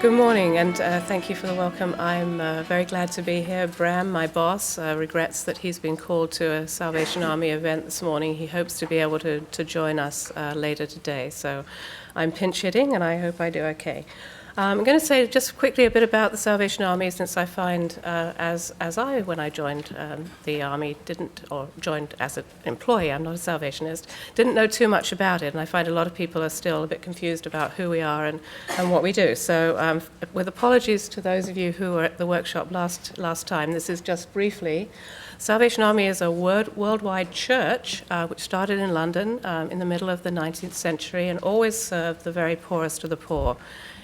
Good morning, and thank you for the welcome. I'm very glad to be here. Bram, my boss, regrets that he's been called to a Salvation Army event this morning. He hopes to be able to join us later today. So I'm pinch hitting, and I hope I do okay. I'm going to say just quickly a bit about the Salvation Army, since I find, when I joined the Army, joined as an employee, I'm not a Salvationist, didn't know too much about it, and I find a lot of people are still a bit confused about who we are and what we do. So with apologies to those of you who were at the workshop last time, this is just briefly. Salvation Army is a worldwide church which started in London in the middle of the 19th century and always served the very poorest of the poor.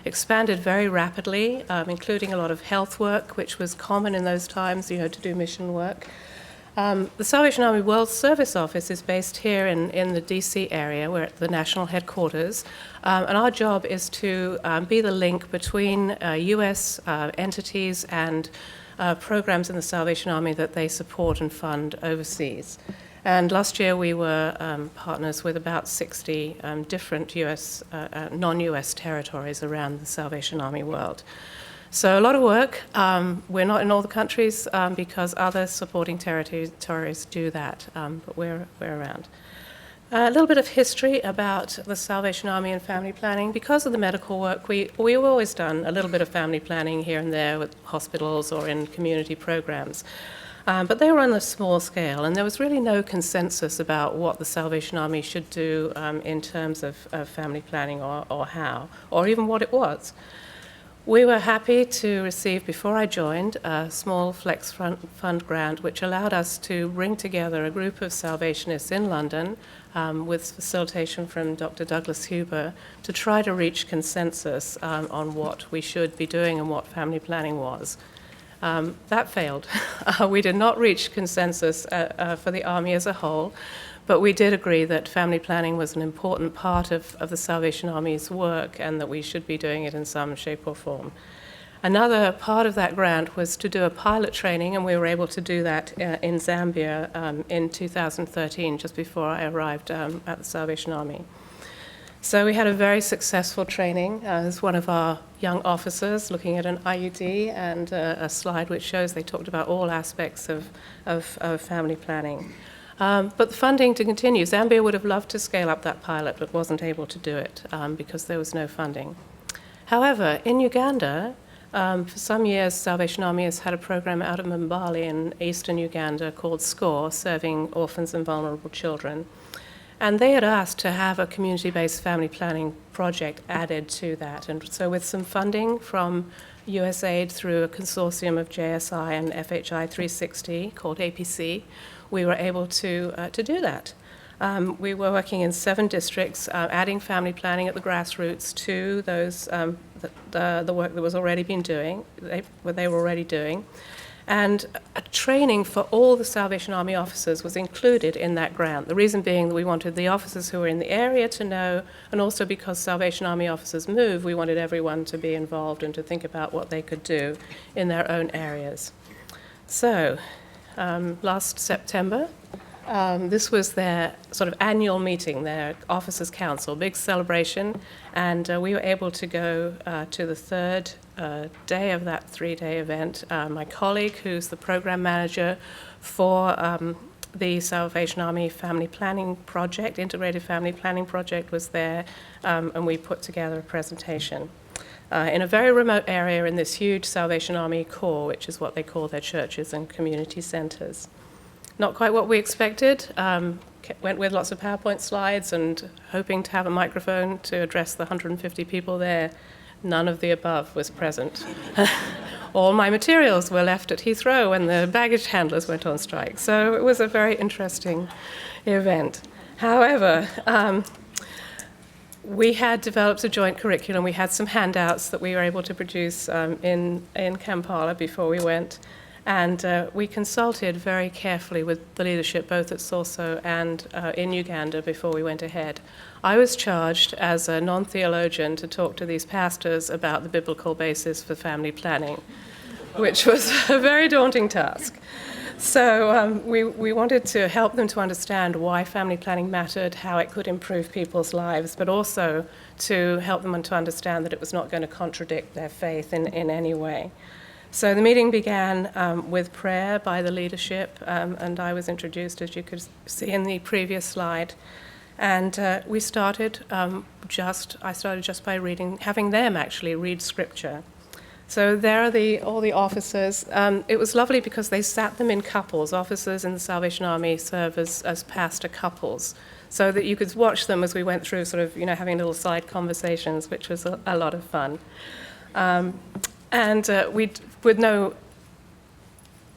Expanded very rapidly, including a lot of health work, which was common in those times, to do mission work. The Salvation Army World Service Office is based here in the DC area. We're at the national headquarters, and our job is to be the link between US entities and programs in the Salvation Army that they support and fund overseas. And last year we were partners with about 60 different non-US territories around the Salvation Army world. So a lot of work. We're not in all the countries because other supporting territories do that, but we're around. A little bit of history about the Salvation Army and family planning. Because of the medical work, we've always done a little bit of family planning here and there with hospitals or in community programs. But they were on a small scale, and there was really no consensus about what the Salvation Army should do in terms of family planning or how, or even what it was. We were happy to receive, before I joined, a small Flex Fund grant, which allowed us to bring together a group of Salvationists in London with facilitation from Dr. Douglas Huber to try to reach consensus on what we should be doing and what family planning was. That failed. We did not reach consensus for the Army as a whole, but we did agree that family planning was an important part of the Salvation Army's work and that we should be doing it in some shape or form. Another part of that grant was to do a pilot training, and we were able to do that in Zambia in 2013, just before I arrived at the Salvation Army. So we had a very successful training. As one of our young officers looking at an IUD and a slide which shows they talked about all aspects of family planning. But the funding to continue, Zambia would have loved to scale up that pilot but wasn't able to do it because there was no funding. However, in Uganda, for some years, Salvation Army has had a program out of Mbali in eastern Uganda called SCORE, serving orphans and vulnerable children. And they had asked to have a community-based family planning project added to that. And so with some funding from USAID through a consortium of JSI and FHI 360 called APC, we were able to do that. We were working in 7 districts, adding family planning at the grassroots to those the work that was already been doing, they were already doing. And a training for all the Salvation Army officers was included in that grant. The reason being that we wanted the officers who were in the area to know, and also because Salvation Army officers move, we wanted everyone to be involved and to think about what they could do in their own areas. So, last September, this was their sort of annual meeting, their Officers' Council, big celebration, and we were able to go to the third day of that 3-day event. My colleague, who's the program manager for the Salvation Army Family Planning Project, Integrated Family Planning Project, was there, and we put together a presentation. In a very remote area in this huge Salvation Army Corps, which is what they call their churches and community centers. Not quite what we expected. Went with lots of PowerPoint slides and hoping to have a microphone to address the 150 people there. None of the above was present. All my materials were left at Heathrow when the baggage handlers went on strike. So it was a very interesting event. However, we had developed a joint curriculum. We had some handouts that we were able to produce in Kampala before we went. And we consulted very carefully with the leadership, both at SORSO and in Uganda, before we went ahead. I was charged as a non-theologian to talk to these pastors about the biblical basis for family planning, which was a very daunting task. So we wanted to help them to understand why family planning mattered, how it could improve people's lives, but also to help them to understand that it was not going to contradict their faith in any way. So the meeting began with prayer by the leadership, and I was introduced, as you could see in the previous slide. And we started I started just by having them actually read scripture. So there are all the officers. It was lovely because they sat them in couples. Officers in the Salvation Army serve as pastor couples, so that you could watch them as we went through sort of, having little side conversations, which was a lot of fun. And with no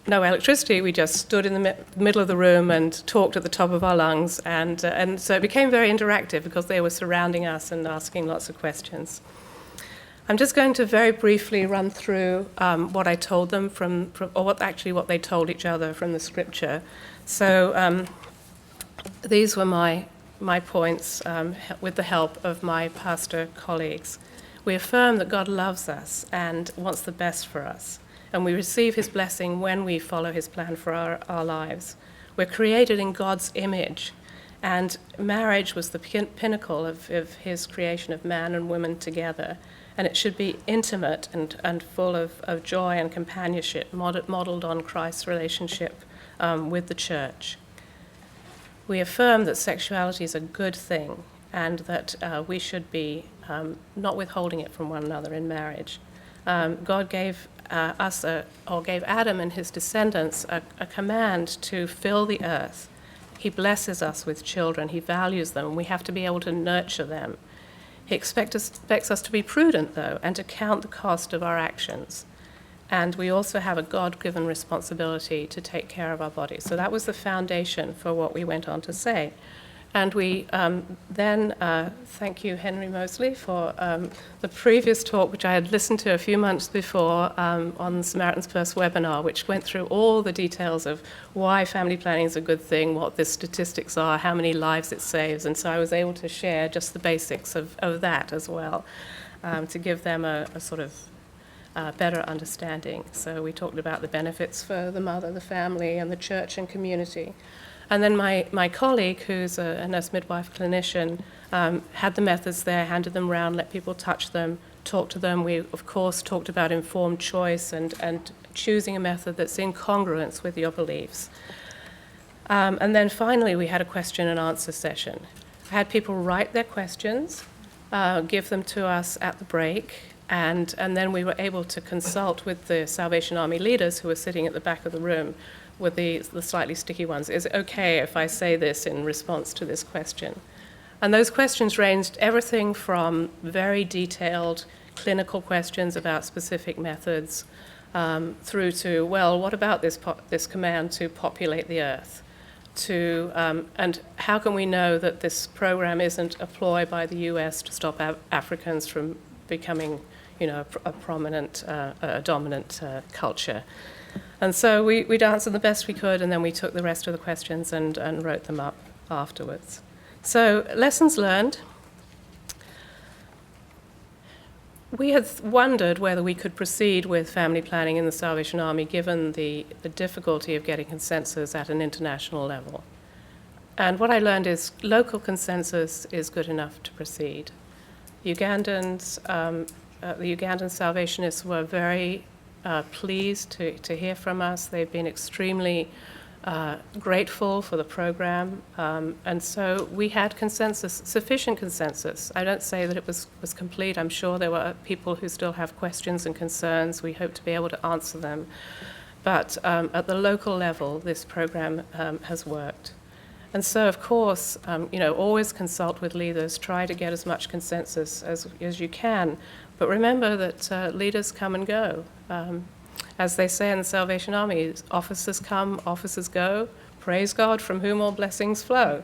electricity, we just stood in the middle of the room and talked at the top of our lungs. And so it became very interactive because they were surrounding us and asking lots of questions. I'm just going to very briefly run through what I told them or what they told each other from the scripture. So these were my points with the help of my pastor colleagues. We affirm that God loves us and wants the best for us, and we receive his blessing when we follow his plan for our lives. We're created in God's image, and marriage was the pinnacle of his creation of man and woman together. And it should be intimate and full of joy and companionship, modeled on Christ's relationship with the church. We affirm that sexuality is a good thing and that we should be not withholding it from one another in marriage. God gave gave Adam and his descendants a command to fill the earth. He blesses us with children. He values them. We have to be able to nurture them. He expects us to be prudent, though, and to count the cost of our actions. And we also have a God-given responsibility to take care of our bodies. So that was the foundation for what we went on to say. And we then thank you, Henry Mosley, for the previous talk, which I had listened to a few months before on Samaritan's first webinar, which went through all the details of why family planning is a good thing, what the statistics are, how many lives it saves. And so I was able to share just the basics of that as well, to give them a sort of better understanding. So we talked about the benefits for the mother, the family, and the church and community. And then my colleague, who's a nurse midwife clinician, had the methods there, handed them around, let people touch them, talk to them. We, of course, talked about informed choice and choosing a method that's in congruence with your beliefs. And then finally, we had a question and answer session. I had people write their questions, give them to us at the break, and then we were able to consult with the Salvation Army leaders who were sitting at the back of the room with the slightly sticky ones. Is it okay if I say this in response to this question? And those questions ranged everything from very detailed clinical questions about specific methods through to, well, what about this command to populate the earth? To and how can we know that this program isn't a ploy by the US to stop Africans from becoming, a prominent, dominant culture? And so we'd answer the best we could, and then we took the rest of the questions and wrote them up afterwards. So lessons learned. We had wondered whether we could proceed with family planning in the Salvation Army given the difficulty of getting consensus at an international level. And what I learned is local consensus is good enough to proceed. The Ugandan Salvationists were very pleased to hear from us. They've been extremely grateful for the program. And so we had consensus, sufficient consensus. I don't say that it was complete. I'm sure there were people who still have questions and concerns. We hope to be able to answer them. But at the local level, this program has worked. And so, of course, always consult with leaders. Try to get as much consensus as you can. But remember that leaders come and go. As they say in the Salvation Army, officers come, officers go. Praise God, from whom all blessings flow.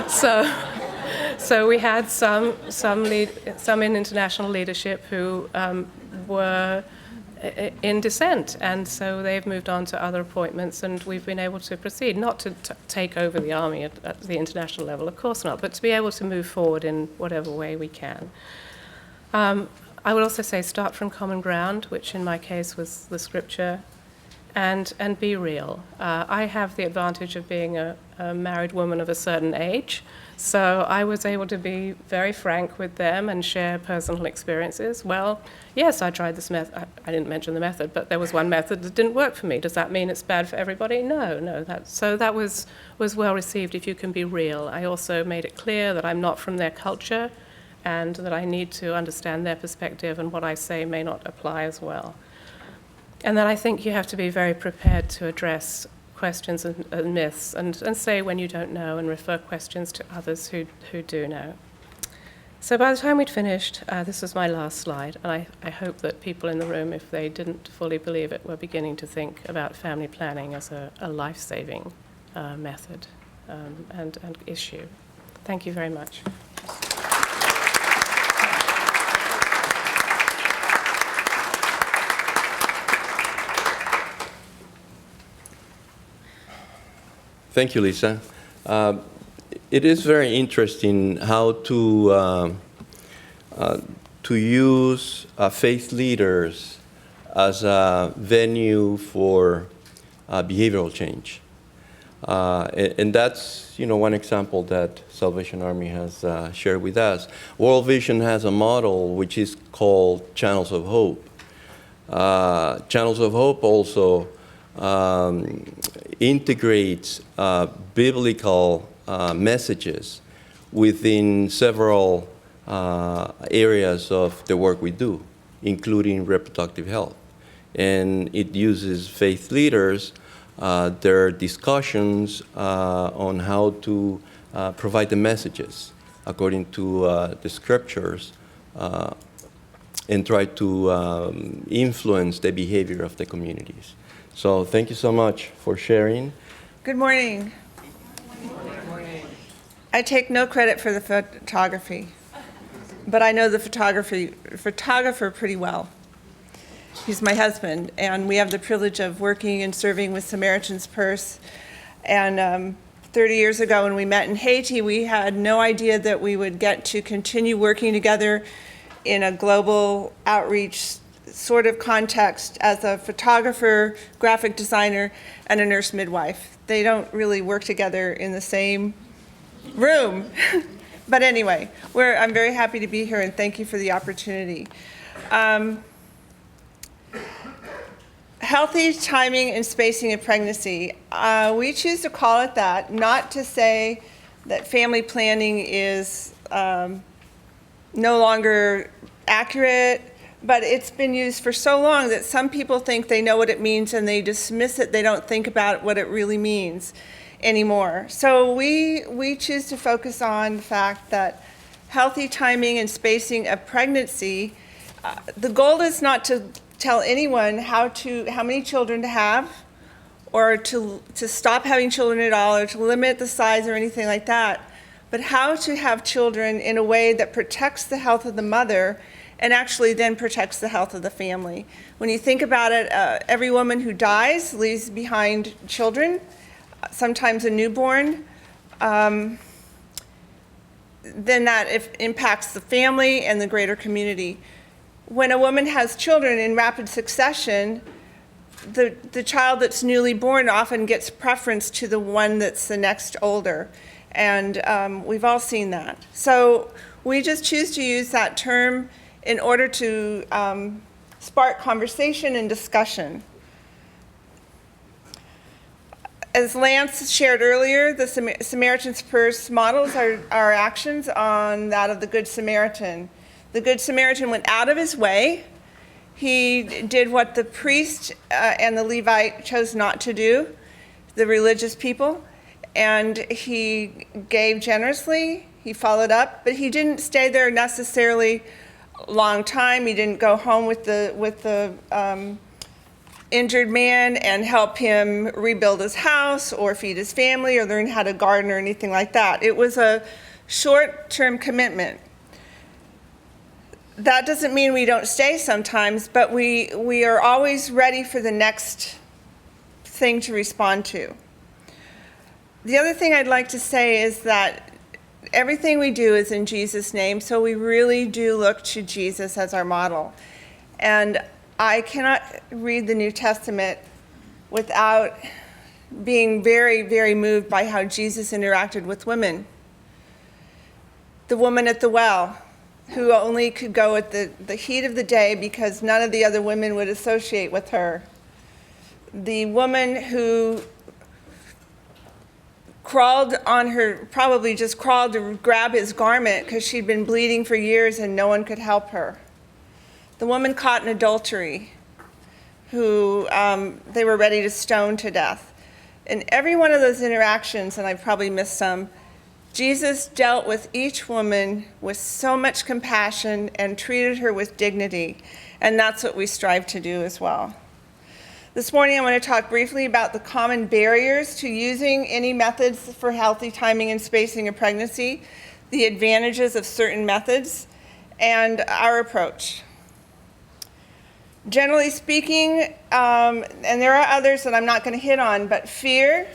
So we had some in international leadership who were in dissent, and so they've moved on to other appointments, and we've been able to proceed, not to take over the army at the international level, of course not, but to be able to move forward in whatever way we can. I would also say start from common ground, which in my case was the scripture. and be real. I have the advantage of being a married woman of a certain age, so I was able to be very frank with them and share personal experiences. Well, yes, I tried this method. I didn't mention the method, but there was one method that didn't work for me. Does that mean it's bad for everybody? No. So that was well received if you can be real. I also made it clear that I'm not from their culture and that I need to understand their perspective, and what I say may not apply as well. And then I think you have to be very prepared to address questions and myths, and say when you don't know, and refer questions to others who do know. So by the time we'd finished, this was my last slide, and I hope that people in the room, if they didn't fully believe it, were beginning to think about family planning as a life-saving method and issue. Thank you very much. Thank you, Lisa. It is very interesting how to use faith leaders as a venue for behavioral change. And that's, one example that Salvation Army has shared with us. World Vision has a model which is called Channels of Hope. Channels of Hope also integrates biblical messages within several areas of the work we do, including reproductive health. And it uses faith leaders, their discussions on how to provide the messages according to the scriptures and try to influence the behavior of the communities. So thank you so much for sharing. Good morning. Good morning. I take no credit for the photography, but I know the photographer pretty well. He's my husband, and we have the privilege of working and serving with Samaritan's Purse. And 30 years ago when we met in Haiti, we had no idea that we would get to continue working together in a global outreach sort of context as a photographer, graphic designer, and a nurse midwife. They don't really work together in the same room. But anyway, I'm very happy to be here, and thank you for the opportunity. Healthy timing and spacing of pregnancy. We choose to call it that, not to say that family planning is no longer accurate, but it's been used for so long that some people think they know what it means and they dismiss it. They don't think about what it really means anymore. So we choose to focus on the fact that healthy timing and spacing of pregnancy, the goal is not to tell anyone how many children to have, or to stop having children at all, or to limit the size or anything like that, but how to have children in a way that protects the health of the mother and actually then protects the health of the family. When you think about it, every woman who dies leaves behind children, sometimes a newborn. Then that impacts the family and the greater community. When a woman has children in rapid succession, the child that's newly born often gets preference to the one that's the next older. And we've all seen that. So we just choose to use that term in order to spark conversation and discussion. As Lance shared earlier, the Samaritan's Purse models our actions on that of the Good Samaritan. The Good Samaritan went out of his way. He did what the priest and the Levite chose not to do, the religious people, and he gave generously. He followed up, but he didn't stay there necessarily long time. He didn't go home with the injured man and help him rebuild his house or feed his family or learn how to garden or anything like that. It was a short-term commitment. That doesn't mean we don't stay sometimes, but we are always ready for the next thing to respond to. The other thing I'd like to say is that everything we do is in Jesus' name, so we really do look to Jesus as our model. And I cannot read the New Testament without being very, very moved by how Jesus interacted with women. The woman at the well, who only could go at the heat of the day because none of the other women would associate with her. The woman who crawled on her, probably just crawled to grab his garment because she'd been bleeding for years and no one could help her. The woman caught in adultery, who they were ready to stone to death. In every one of those interactions, and I probably missed some, Jesus dealt with each woman with so much compassion and treated her with dignity, and that's what we strive to do as well. This morning I want to talk briefly about the common barriers to using any methods for healthy timing and spacing of pregnancy, the advantages of certain methods, and our approach. Generally speaking, and there are others that I'm not going to hit on, but fear,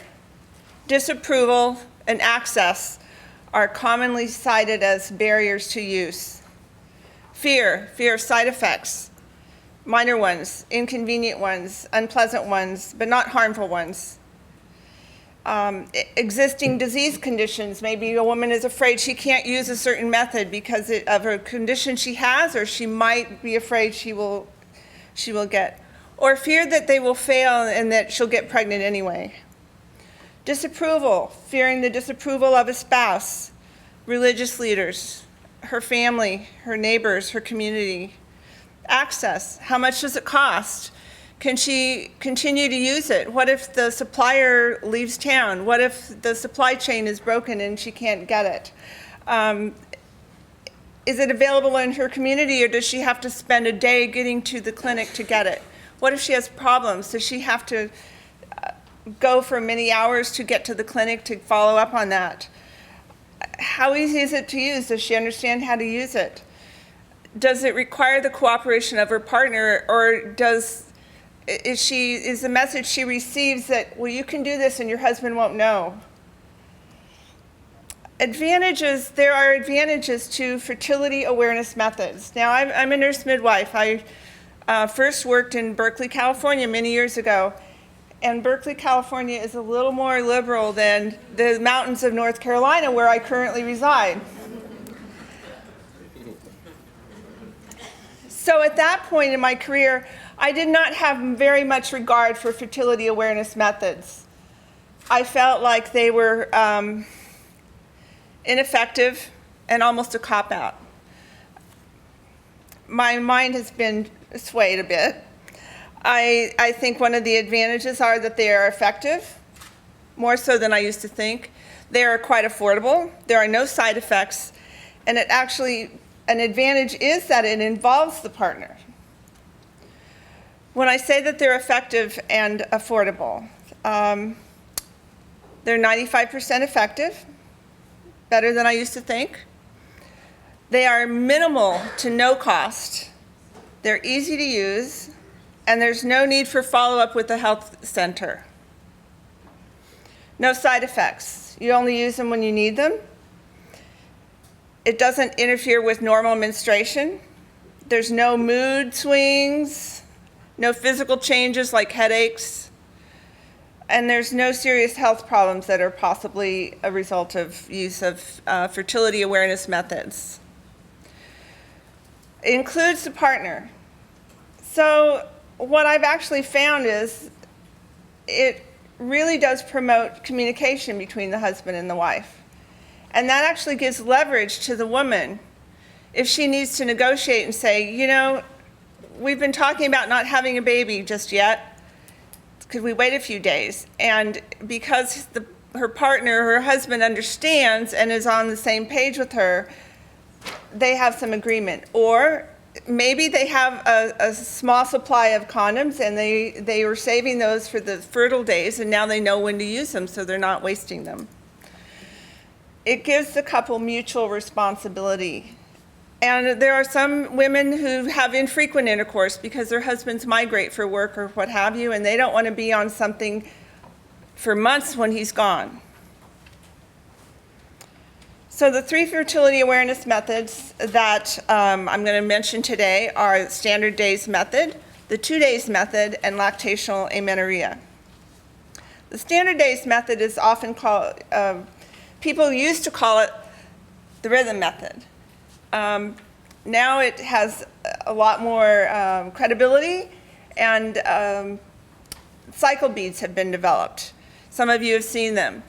disapproval, and access are commonly cited as barriers to use. Fear of side effects, minor ones, inconvenient ones, unpleasant ones, but not harmful ones. Existing disease conditions, maybe a woman is afraid she can't use a certain method because of a condition she has, or she might be afraid she will get, or fear that they will fail and that she'll get pregnant anyway. Disapproval, fearing the disapproval of a spouse, religious leaders, her family, her neighbors, her community. Access, how much does it cost? Can she continue to use it? What if the supplier leaves town? What if the supply chain is broken and she can't get it? Is it available in her community, or does she have to spend a day getting to the clinic to get it? What if she has problems? Does she have to go for many hours to get to the clinic to follow up on that? How easy is it to use? Does she understand how to use it? Does it require the cooperation of her partner, or is the message she receives that, well, you can do this and your husband won't know? Advantages, there are advantages to fertility awareness methods. Now, I'm a nurse midwife. I first worked in Berkeley, California many years ago, and Berkeley, California is a little more liberal than the mountains of North Carolina, where I currently reside. So at that point in my career, I did not have very much regard for fertility awareness methods. I felt like they were ineffective and almost a cop-out. My mind has been swayed a bit. I think one of the advantages are that they are effective, more so than I used to think. They are quite affordable. There are no side effects, and it actually, an advantage is that it involves the partner. When I say that they're effective and affordable, they're 95% effective, better than I used to think. They are minimal to no cost. They're easy to use, and there's no need for follow-up with the health center. No side effects. You only use them when you need them. It doesn't interfere with normal menstruation. There's no mood swings, no physical changes like headaches, and there's no serious health problems that are possibly a result of use of fertility awareness methods. It includes the partner. So what I've actually found is it really does promote communication between the husband and the wife. And that actually gives leverage to the woman if she needs to negotiate and say, you know, we've been talking about not having a baby just yet. Could we wait a few days? And because her partner, her husband, understands and is on the same page with her, they have some agreement. Or maybe they have a small supply of condoms and they were saving those for the fertile days, and now they know when to use them, so they're not wasting them. It gives the couple mutual responsibility. And there are some women who have infrequent intercourse because their husbands migrate for work or what have you, and they don't want to be on something for months when he's gone. So the 3 fertility awareness methods that I'm going to mention today are the standard days method, the 2 days method, and lactational amenorrhea. The standard days method is often called, people used to call it the rhythm method. Now it has a lot more credibility, and cycle beads have been developed. Some of you have seen them.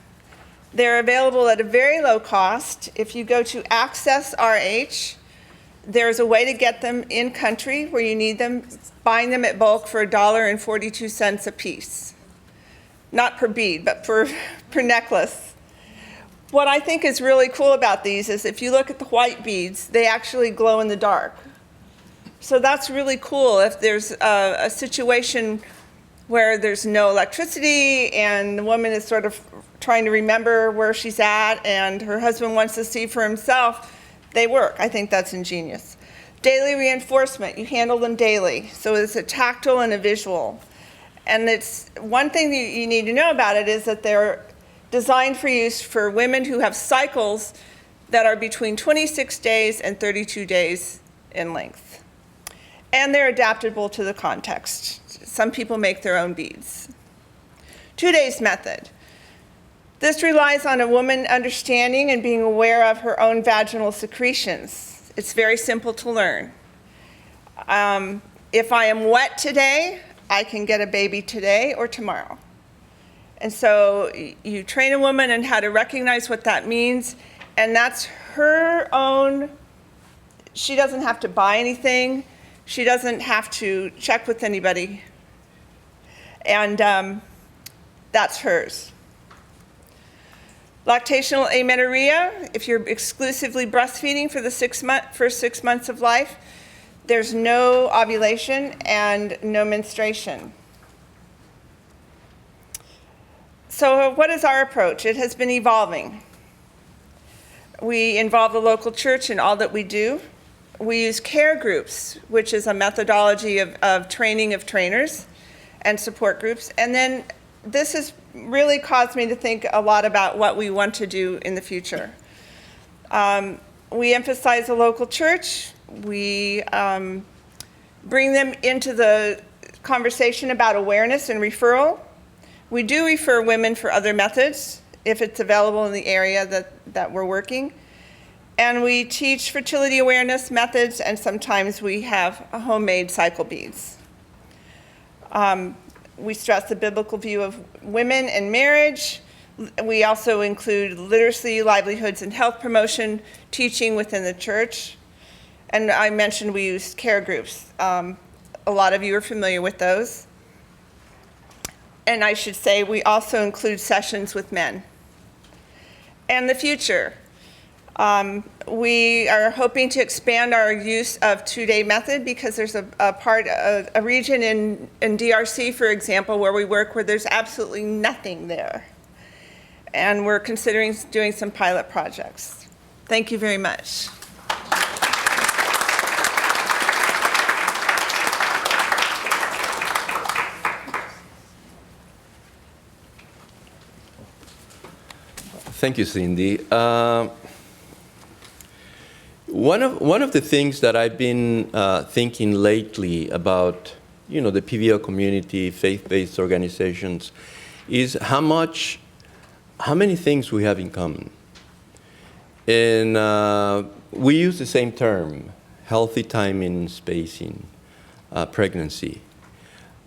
They're available at a very low cost. If you go to Access RH, there's a way to get them in country where you need them, buying them at bulk for $1.42 a piece. Not per bead, but per necklace. What I think is really cool about these is if you look at the white beads, they actually glow in the dark. So that's really cool if there's a situation where there's no electricity and the woman is sort of trying to remember where she's at and her husband wants to see for himself. They work. I think that's ingenious. Daily reinforcement, you handle them daily. So it's a tactile and a visual. And it's one thing you need to know about it is that they're designed for use for women who have cycles that are between 26 days and 32 days in length. And they're adaptable to the context. Some people make their own beads. 2 days method. This relies on a woman understanding and being aware of her own vaginal secretions. It's very simple to learn. If I am wet today, I can get a baby today or tomorrow. And so you train a woman on how to recognize what that means, and that's her own. She doesn't have to buy anything. She doesn't have to check with anybody. And that's hers. Lactational amenorrhea, if you're exclusively breastfeeding for the first 6 months of life, there's no ovulation and no menstruation. So what is our approach? It has been evolving. We involve the local church in all that we do. We use care groups, which is a methodology of training of trainers and support groups. And then this has really caused me to think a lot about what we want to do in the future. We emphasize the local church. We bring them into the conversation about awareness and referral. We do refer women for other methods if it's available in the area that we're working. And we teach fertility awareness methods, and sometimes we have homemade cycle beads. We stress the biblical view of women and marriage. We also include literacy, livelihoods, and health promotion teaching within the church. And I mentioned we use care groups. A lot of you are familiar with those. And I should say we also include sessions with men. And the future. We are hoping to expand our use of 2-day method because there's a region in DRC, for example, where we work where there's absolutely nothing there. And we're considering doing some pilot projects. Thank you very much. Thank you, Cindy. One of the things that I've been thinking lately about, the PBL community, faith-based organizations, is how many things we have in common. And we use the same term, healthy timing, spacing, pregnancy.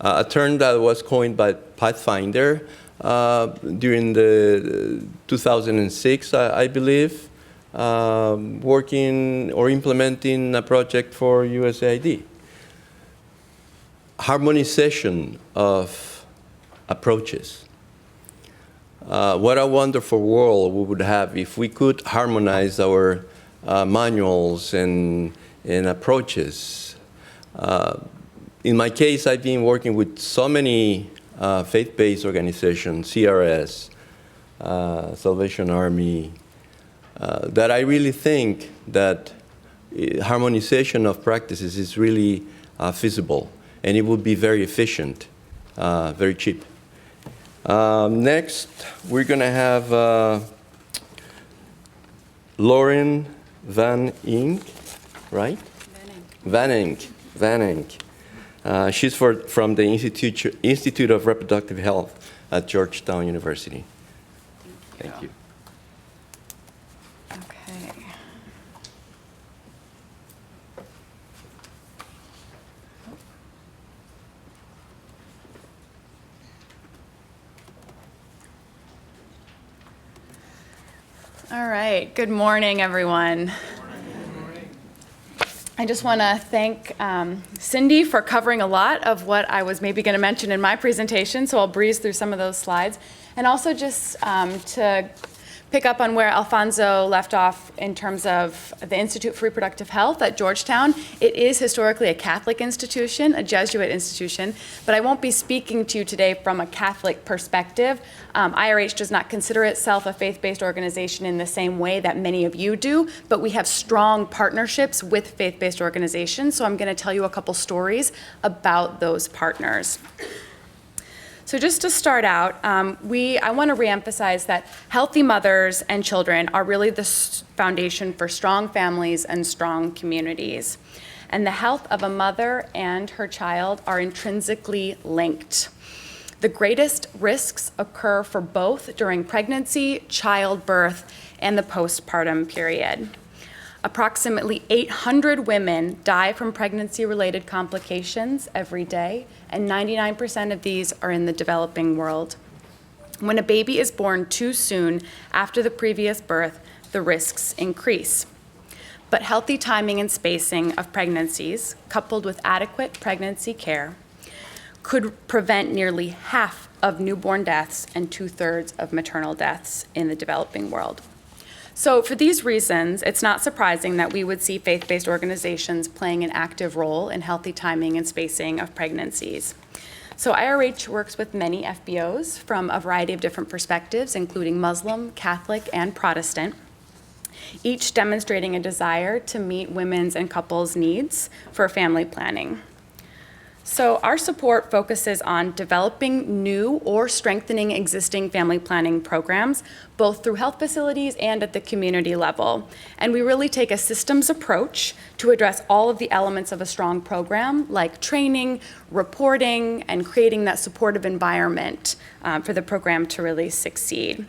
A term that was coined by Pathfinder during the 2006, I believe, working or implementing a project for USAID. Harmonization of approaches. What a wonderful world we would have if we could harmonize our manuals and approaches. In my case, I've been working with so many faith-based organizations, CRS, Salvation Army, that I really think that harmonization of practices is really feasible, and it would be very efficient, very cheap. Next, we're going to have Lauren VanEnk, right? VanEnk. From the Institute of Reproductive Health at Georgetown University. Thank you. Okay. All right. Good morning, everyone. I just want to thank Cindy for covering a lot of what I was maybe going to mention in my presentation, so I'll breeze through some of those slides. And also just to pick up on where Alfonso left off in terms of the Institute for Reproductive Health at Georgetown. It is historically a Catholic institution, a Jesuit institution, but I won't be speaking to you today from a Catholic perspective. IRH does not consider itself a faith-based organization in the same way that many of you do, but we have strong partnerships with faith-based organizations, so I'm going to tell you a couple stories about those partners. So just to start out, I want to reemphasize that healthy mothers and children are really the foundation for strong families and strong communities. And the health of a mother and her child are intrinsically linked. The greatest risks occur for both during pregnancy, childbirth, and the postpartum period. Approximately 800 women die from pregnancy-related complications every day, and 99% of these are in the developing world. When a baby is born too soon after the previous birth, the risks increase. But healthy timing and spacing of pregnancies, coupled with adequate pregnancy care, could prevent nearly half of newborn deaths and 2/3 of maternal deaths in the developing world. So for these reasons, it's not surprising that we would see faith-based organizations playing an active role in healthy timing and spacing of pregnancies. So IRH works with many FBOs from a variety of different perspectives, including Muslim, Catholic, and Protestant, each demonstrating a desire to meet women's and couples' needs for family planning. So our support focuses on developing new or strengthening existing family planning programs, both through health facilities and at the community level. And we really take a systems approach to address all of the elements of a strong program, like training, reporting, and creating that supportive environment for the program to really succeed.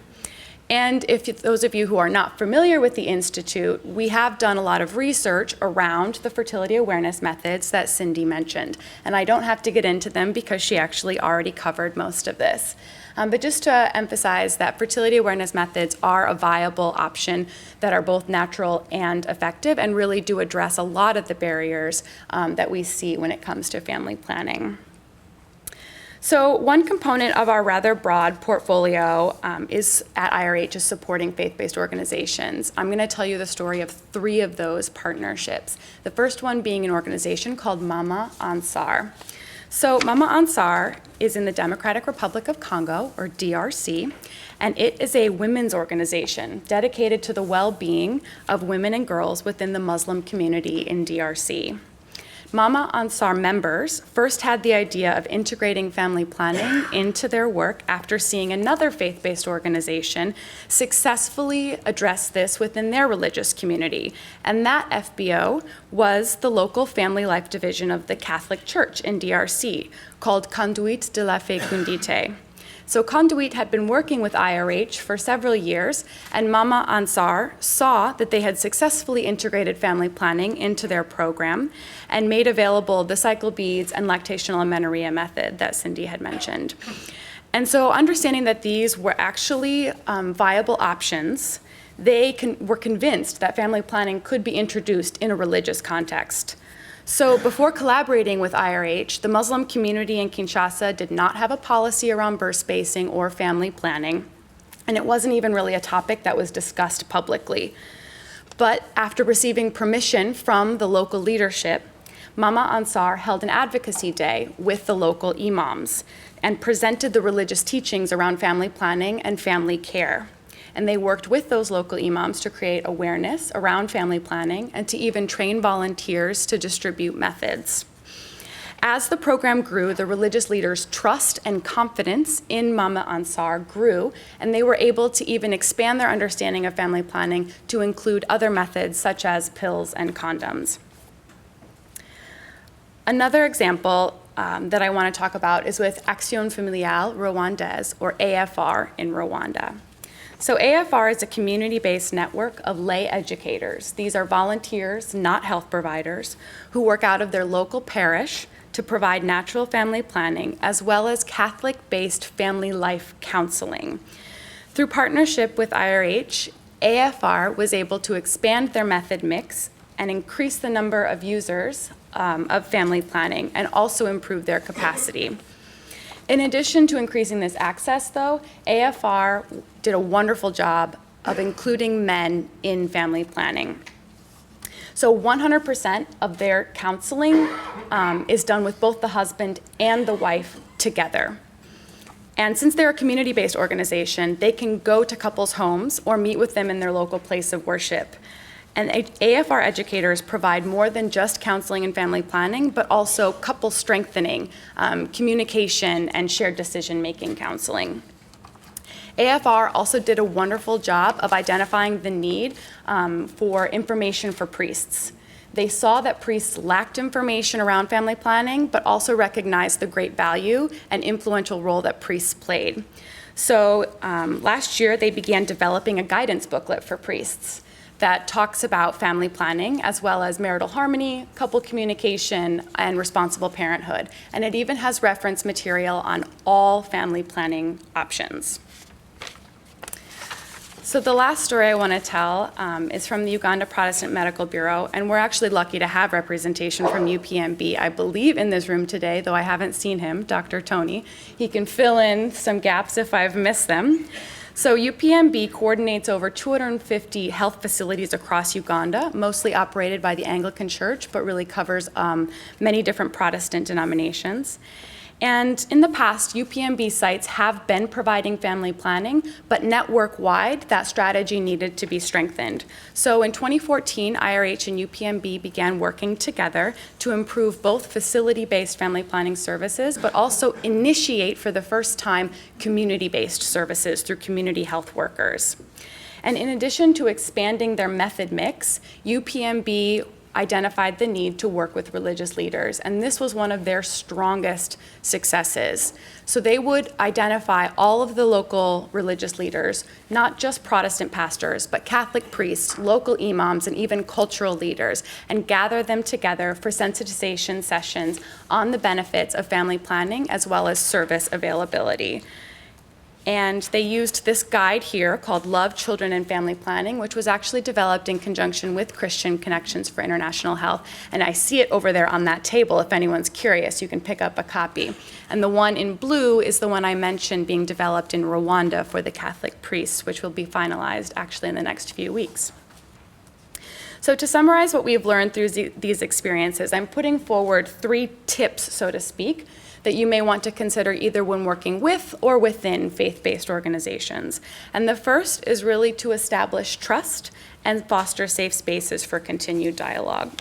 And if those of you who are not familiar with the Institute, we have done a lot of research around the fertility awareness methods that Cindy mentioned. And I don't have to get into them because she actually already covered most of this. But just to emphasize that fertility awareness methods are a viable option that are both natural and effective and really do address a lot of the barriers that we see when it comes to family planning. So one component of our rather broad portfolio is at IRH is supporting faith-based organizations. I'm going to tell you the story of 3 of those partnerships. The first one being an organization called Mama Ansar. So Mama Ansar is in the Democratic Republic of Congo, or DRC, and it is a women's organization dedicated to the well-being of women and girls within the Muslim community in DRC. Mama Ansar members first had the idea of integrating family planning into their work after seeing another faith-based organization successfully address this within their religious community. And that FBO was the local family life division of the Catholic Church in DRC, called Conduite de la Fécondité. So Conduite had been working with IRH for several years, and Mama Ansar saw that they had successfully integrated family planning into their program and made available the cycle beads and lactational amenorrhea method that Cindy had mentioned. And so understanding that these were actually viable options, they were convinced that family planning could be introduced in a religious context. So before collaborating with IRH, the Muslim community in Kinshasa did not have a policy around birth spacing or family planning, and it wasn't even really a topic that was discussed publicly. But after receiving permission from the local leadership, Mama Ansar held an advocacy day with the local imams and presented the religious teachings around family planning and family care. And they worked with those local imams to create awareness around family planning and to even train volunteers to distribute methods. As the program grew, the religious leaders' trust and confidence in Mama Ansar grew, and they were able to even expand their understanding of family planning to include other methods such as pills and condoms. Another example that I want to talk about is with Action Familiale Rwandaise, or AFR in Rwanda. So AFR is a community-based network of lay educators. These are volunteers, not health providers, who work out of their local parish to provide natural family planning, as well as Catholic-based family life counseling. Through partnership with IRH, AFR was able to expand their method mix and increase the number of users of family planning, and also improve their capacity. In addition to increasing this access, though, AFR did a wonderful job of including men in family planning. So 100% of their counseling is done with both the husband and the wife together. And since they're a community-based organization, they can go to couples' homes or meet with them in their local place of worship. And AFR educators provide more than just counseling and family planning, but also couple strengthening, communication, and shared decision-making counseling. AFR also did a wonderful job of identifying the need for information for priests. They saw that priests lacked information around family planning, but also recognized the great value and influential role that priests played. So last year, they began developing a guidance booklet for priests that talks about family planning, as well as marital harmony, couple communication, and responsible parenthood. And it even has reference material on all family planning options. So the last story I want to tell is from the Uganda Protestant Medical Bureau, and we're actually lucky to have representation from UPMB, I believe, in this room today, though I haven't seen him, Dr. Tony. He can fill in some gaps if I've missed them. So UPMB coordinates over 250 health facilities across Uganda, mostly operated by the Anglican Church, but really covers many different Protestant denominations. And in the past, UPMB sites have been providing family planning, but network-wide, that strategy needed to be strengthened. So in 2014, IRH and UPMB began working together to improve both facility-based family planning services, but also initiate for the first time community-based services through community health workers. And in addition to expanding their method mix, UPMB identified the need to work with religious leaders, and this was one of their strongest successes. So they would identify all of the local religious leaders, not just Protestant pastors, but Catholic priests, local imams, and even cultural leaders, and gather them together for sensitization sessions on the benefits of family planning as well as service availability. And they used this guide here called Love, Children, and Family Planning, which was actually developed in conjunction with Christian Connections for International Health. And I see it over there on that table. If anyone's curious, you can pick up a copy. And the one in blue is the one I mentioned being developed in Rwanda for the Catholic priests, which will be finalized actually in the next few weeks. So to summarize what we've learned through these experiences, I'm putting forward 3 tips, so to speak, that you may want to consider either when working with or within faith-based organizations. And the first is really to establish trust and foster safe spaces for continued dialogue.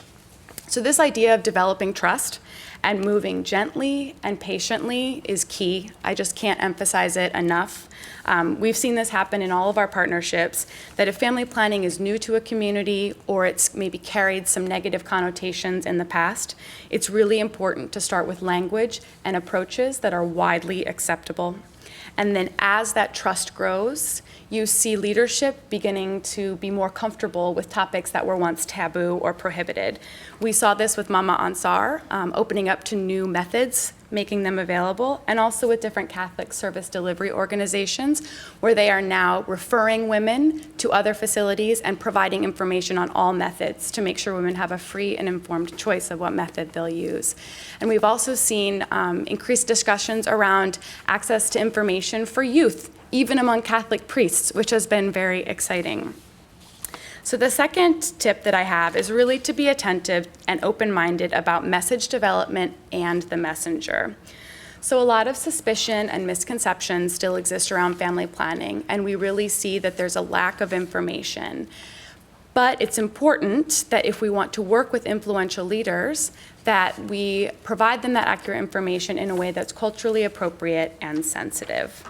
So this idea of developing trust and moving gently and patiently is key. I just can't emphasize it enough. We've seen this happen in all of our partnerships, that if family planning is new to a community or it's maybe carried some negative connotations in the past, it's really important to start with language and approaches that are widely acceptable. And then as that trust grows, you see leadership beginning to be more comfortable with topics that were once taboo or prohibited. We saw this with Mama Ansar, opening up to new methods, making them available, and also with different Catholic service delivery organizations, where they are now referring women to other facilities and providing information on all methods to make sure women have a free and informed choice of what method they'll use. And we've also seen increased discussions around access to information for youth, even among Catholic priests, which has been very exciting. So the second tip that I have is really to be attentive and open-minded about message development and the messenger. So a lot of suspicion and misconceptions still exist around family planning, and we really see that there's a lack of information. But it's important that if we want to work with influential leaders, that we provide them that accurate information in a way that's culturally appropriate and sensitive.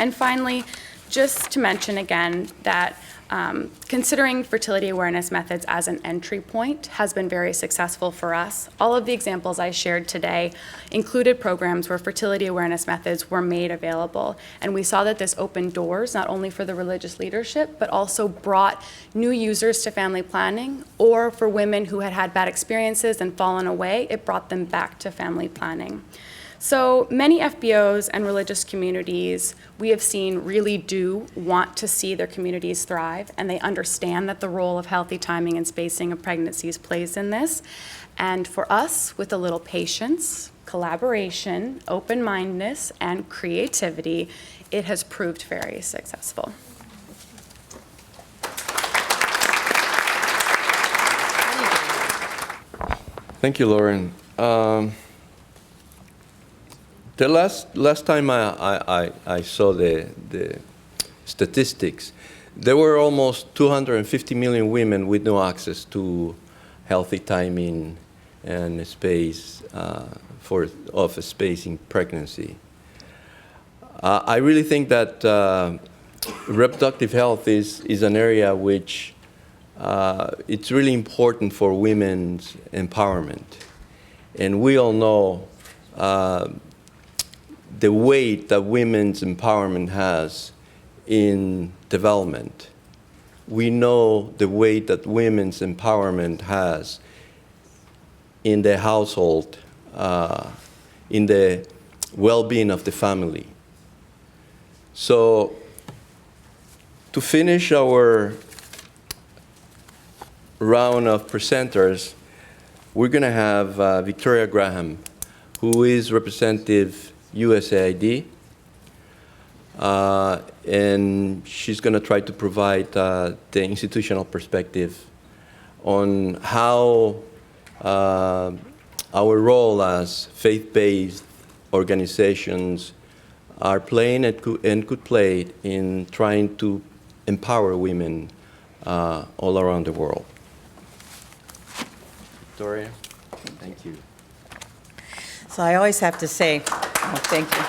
And finally, just to mention again that considering fertility awareness methods as an entry point has been very successful for us. All of the examples I shared today included programs where fertility awareness methods were made available. And we saw that this opened doors not only for the religious leadership, but also brought new users to family planning, or for women who had had bad experiences and fallen away, it brought them back to family planning. So many FBOs and religious communities we have seen really do want to see their communities thrive, and they understand that the role of healthy timing and spacing of pregnancies plays in this. And for us, with a little patience, collaboration, open-mindedness, and creativity, it has proved very successful. Thank you, Lauren. The last time I saw the statistics, there were almost 250 million women with no access to healthy timing and space of space in pregnancy. I really think that reproductive health is an area which it's really important for women's empowerment, and we all know the weight that women's empowerment has in development. We know the weight that women's empowerment has in the household, in the well-being of the family. So to finish our round of presenters, we're going to have Victoria Graham, who is representative USAID, and she's going to try to provide the institutional perspective on how our role as faith-based organizations are playing and could play in trying to empower women all around the world. Victoria, thank you. So I always have to say, thank you.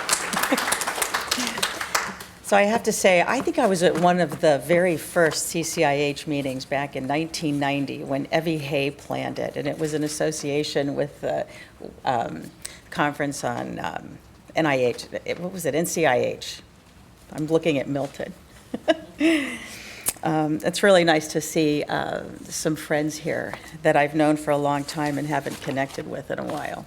So I have to say, I think I was at one of the very first CCIH meetings back in 1990 when Evie Hay planned it, and it was in association with the conference on NIH. What was it? NCIH. I'm looking at Milton. It's really nice to see some friends here that I've known for a long time and haven't connected with in a while.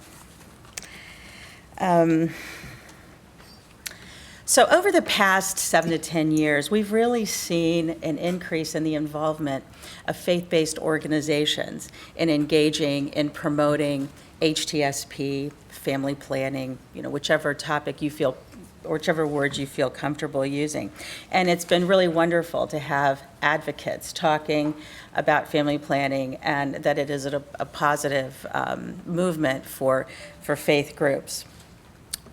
So over the past 7 to 10 years, we've really seen an increase in the involvement of faith-based organizations in engaging in promoting HTSP, family planning, whichever topic you feel, or whichever words you feel comfortable using. And it's been really wonderful to have advocates talking about family planning and that it is a positive movement for faith groups.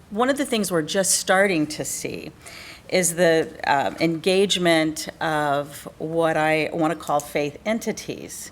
One of the things we're just starting to see is the engagement of what I want to call faith entities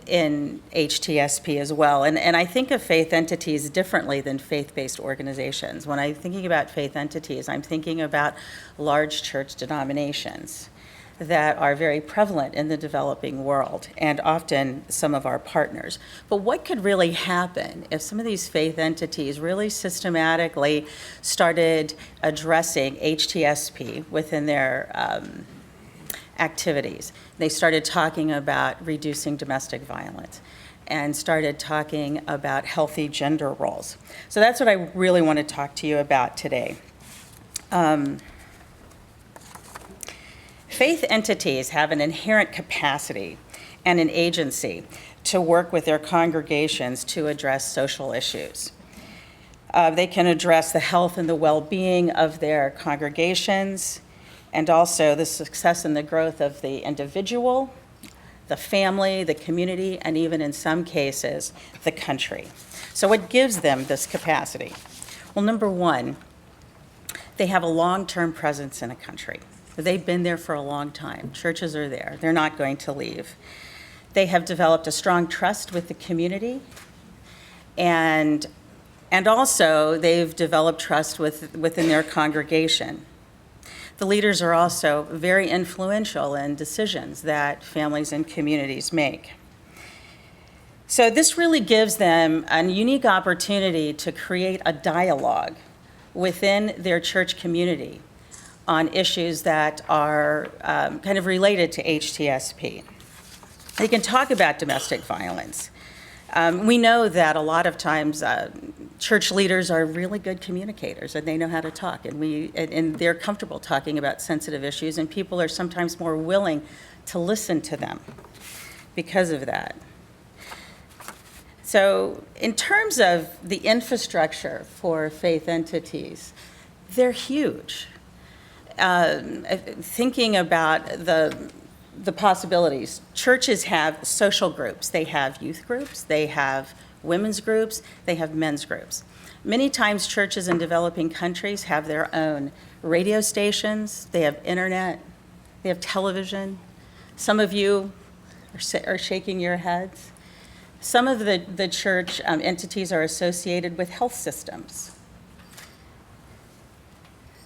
in HTSP as well. And I think of faith entities differently than faith-based organizations. When I'm thinking about faith entities, I'm thinking about large church denominations that are very prevalent in the developing world and often some of our partners. But what could really happen if some of these faith entities really systematically started addressing HTSP within their activities? They started talking about reducing domestic violence and started talking about healthy gender roles. So that's what I really want to talk to you about today. Faith entities have an inherent capacity and an agency to work with their congregations to address social issues. They can address the health and the well-being of their congregations, and also the success and the growth of the individual, the family, the community, and even in some cases, the country. So what gives them this capacity? Well, number one, they have a long-term presence in a country. They've been there for a long time. Churches are there. They're not going to leave. They have developed a strong trust with the community, and also they've developed trust within their congregation. The leaders are also very influential in decisions that families and communities make. So this really gives them a unique opportunity to create a dialogue within their church community on issues that are kind of related to HTSP. They can talk about domestic violence. We know that a lot of times church leaders are really good communicators and they know how to talk, and they're comfortable talking about sensitive issues, and people are sometimes more willing to listen to them because of that. So in terms of the infrastructure for faith entities, they're huge. Thinking about the possibilities, churches have social groups. They have youth groups, they have women's groups, they have men's groups. Many times churches in developing countries have their own radio stations, they have internet, they have television. Some of you are shaking your heads. Some of the church entities are associated with health systems.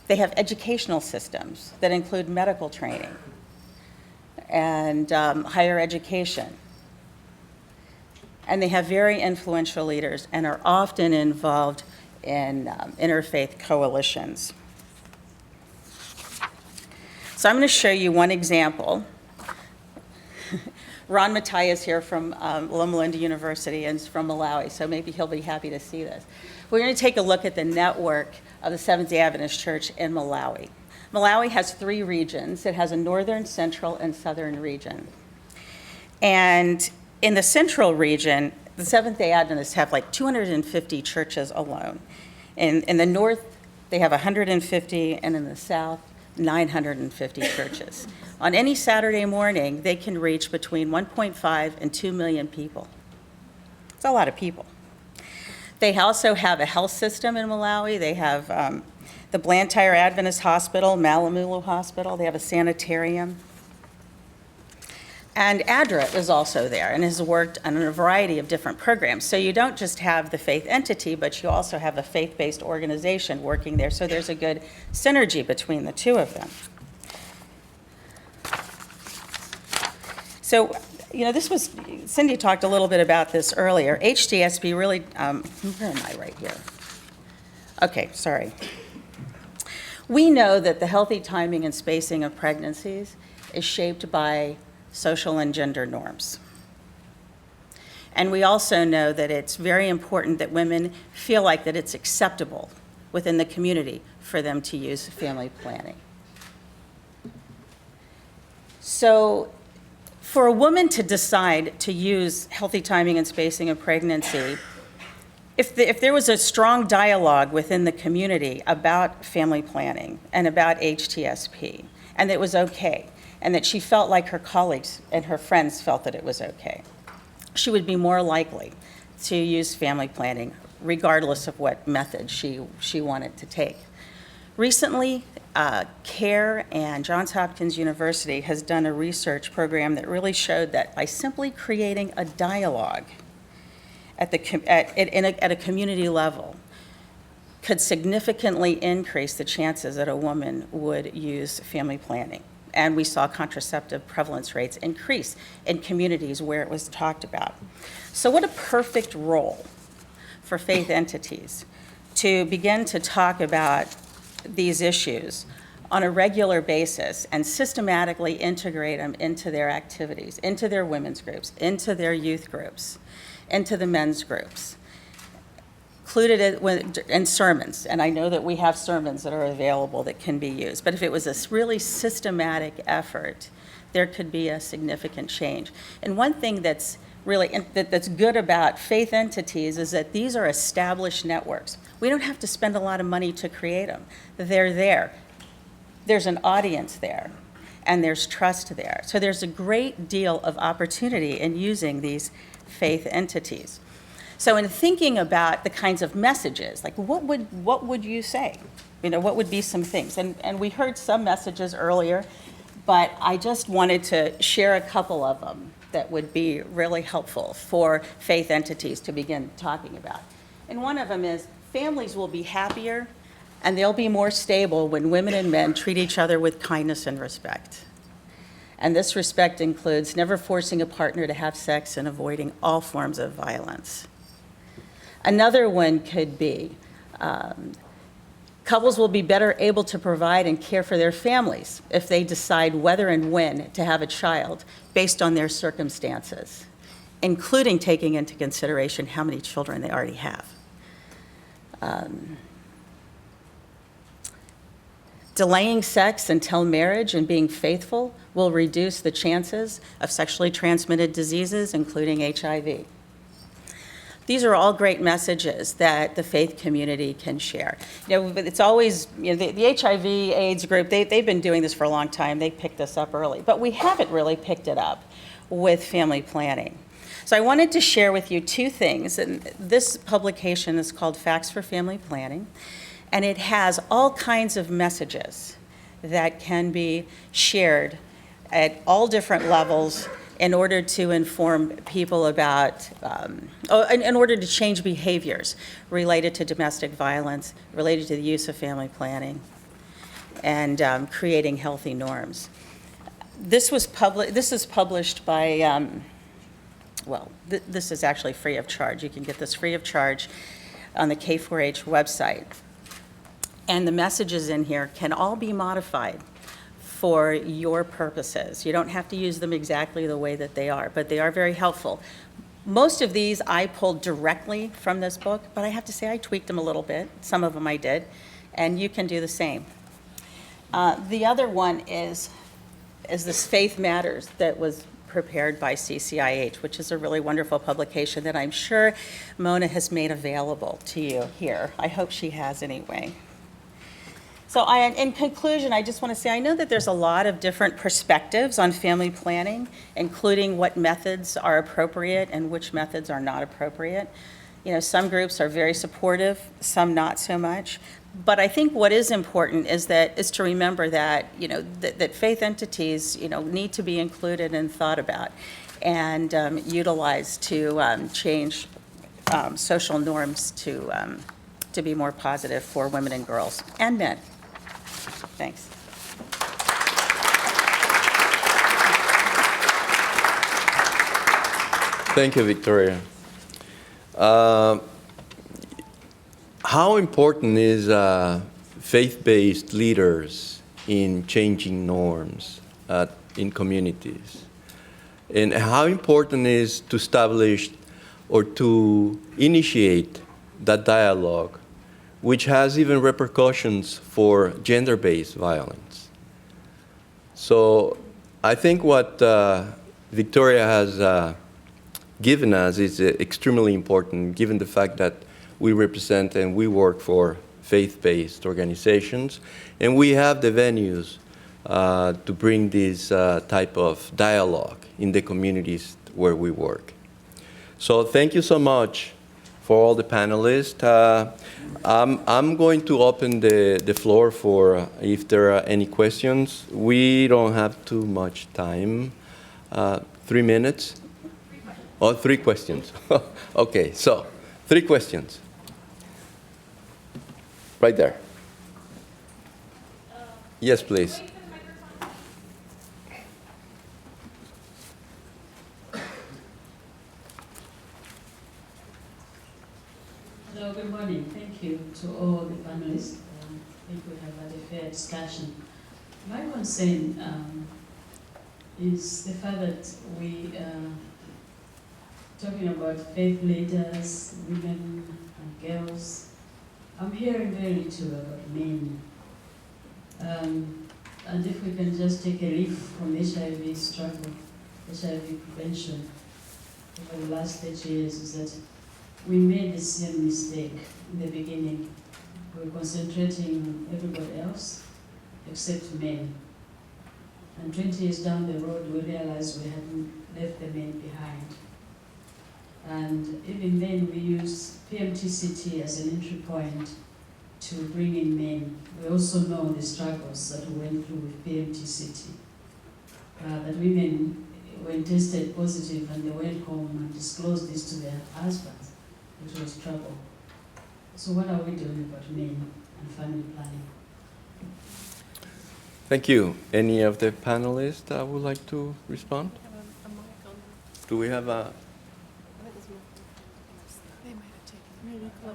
They have educational systems that include medical training and higher education. And they have very influential leaders and are often involved in interfaith coalitions. So I'm going to show you one example. Ron Matai is here from Loma Linda University and is from Malawi, so maybe he'll be happy to see this. We're going to take a look at the network of the Seventh-day Adventist Church in Malawi. Malawi has 3 regions. It has a northern, central, and southern region. And in the central region, the Seventh-day Adventists have like 250 churches alone. In the north, they have 150, and in the south, 950 churches. On any Saturday morning, they can reach between 1.5 and 2 million people. It's a lot of people. They also have a health system in Malawi. They have the Blantyre Adventist Hospital, Malamulu Hospital. They have a sanitarium. And ADRA is also there and has worked on a variety of different programs. So you don't just have the faith entity, but you also have a faith-based organization working there. So there's a good synergy between the two of them. So, this was, Cindy talked a little bit about this earlier. HTSP really, where am I right here? Okay, sorry. We know that the healthy timing and spacing of pregnancies is shaped by social and gender norms. And we also know that it's very important that women feel like that it's acceptable within the community for them to use family planning. So for a woman to decide to use healthy timing and spacing of pregnancy, if there was a strong dialogue within the community about family planning and about HTSP, and that it was okay, and that she felt like her colleagues and her friends felt that it was okay, she would be more likely to use family planning, regardless of what method she wanted to take. Recently, CARE and Johns Hopkins University has done a research program that really showed that by simply creating a dialogue at a community level could significantly increase the chances that a woman would use family planning. And we saw contraceptive prevalence rates increase in communities where it was talked about. So what a perfect role for faith entities to begin to talk about these issues on a regular basis and systematically integrate them into their activities, into their women's groups, into their youth groups, into the men's groups, included it in sermons. And I know that we have sermons that are available that can be used. But if it was a really systematic effort, there could be a significant change. And one thing that's that's good about faith entities is that these are established networks. We don't have to spend a lot of money to create them. They're there. There's an audience there, and there's trust there. So there's a great deal of opportunity in using these faith entities. So in thinking about the kinds of messages, like what would you say? What would be some things? And we heard some messages earlier, but I just wanted to share a couple of them that would be really helpful for faith entities to begin talking about. And one of them is families will be happier And they'll be more stable when women and men treat each other with kindness and respect. And this respect includes never forcing a partner to have sex and avoiding all forms of violence. Another one could be, couples will be better able to provide and care for their families if they decide whether and when to have a child based on their circumstances, including taking into consideration how many children they already have. Delaying sex until marriage and being faithful will reduce the chances of sexually transmitted diseases, including HIV. These are all great messages that the faith community can share. It's always, the HIV/AIDS group, they've been doing this for a long time. They picked this up early, but we haven't really picked it up with family planning. So I wanted to share with you two things, and this publication is called Facts for Family Planning, and it has all kinds of messages that can be shared at all different levels in order to inform people about, in order to change behaviors related to domestic violence, related to the use of family planning, and creating healthy norms. This is published by, this is actually free of charge. You can get this free of charge on the K4H website. And the messages in here can all be modified for your purposes. You don't have to use them exactly the way that they are, but they are very helpful. Most of these I pulled directly from this book, but I have to say I tweaked them a little bit. Some of them I did, and you can do the same. The other one is this Faith Matters that was prepared by CCIH, which is a really wonderful publication that I'm sure Mona has made available to you here. I hope she has anyway. So in conclusion, I just want to say I know that there's a lot of different perspectives on family planning, including what methods are appropriate and which methods are not appropriate. Some groups are very supportive, some not so much. But I think what is important is to remember that that faith entities need to be included and thought about and utilized to change social norms to be more positive for women and girls and men. Thanks. Thank you, Victoria. How important is faith-based leaders in changing norms in communities? And how important is to establish or to initiate that dialogue, which has even repercussions for gender-based violence? So I think what Victoria has given us is extremely important, given the fact that we represent and we work for faith-based organizations, and we have the venues to bring this type of dialogue in the communities where we work. So thank you so much for all the panelists. I'm going to open the floor for if there are any questions. We don't have too much time. 3 minutes? Oh, 3 questions. Okay, so 3 questions. Right there. Yes, please. Hello, good morning. Thank you to all the panelists. I think we have had a fair discussion. My concern is the fact that we talking about faith leaders, women and girls. I'm hearing very little about men. And if we can just take a leaf from HIV struggle, HIV prevention over the last 30 years, is that we made the same mistake in the beginning. We were concentrating on everybody else except men. And 20 years down the road, we realized we hadn't left the men behind. And even then, we used PMTCT as an entry point to bring in men. We also know the struggles that we went through with PMTCT. That women, when tested positive and they went home and disclosed this to their husbands, it was trouble. So what are we doing about men and family planning. Thank you. Any of the panelists would like to respond? Do we have a...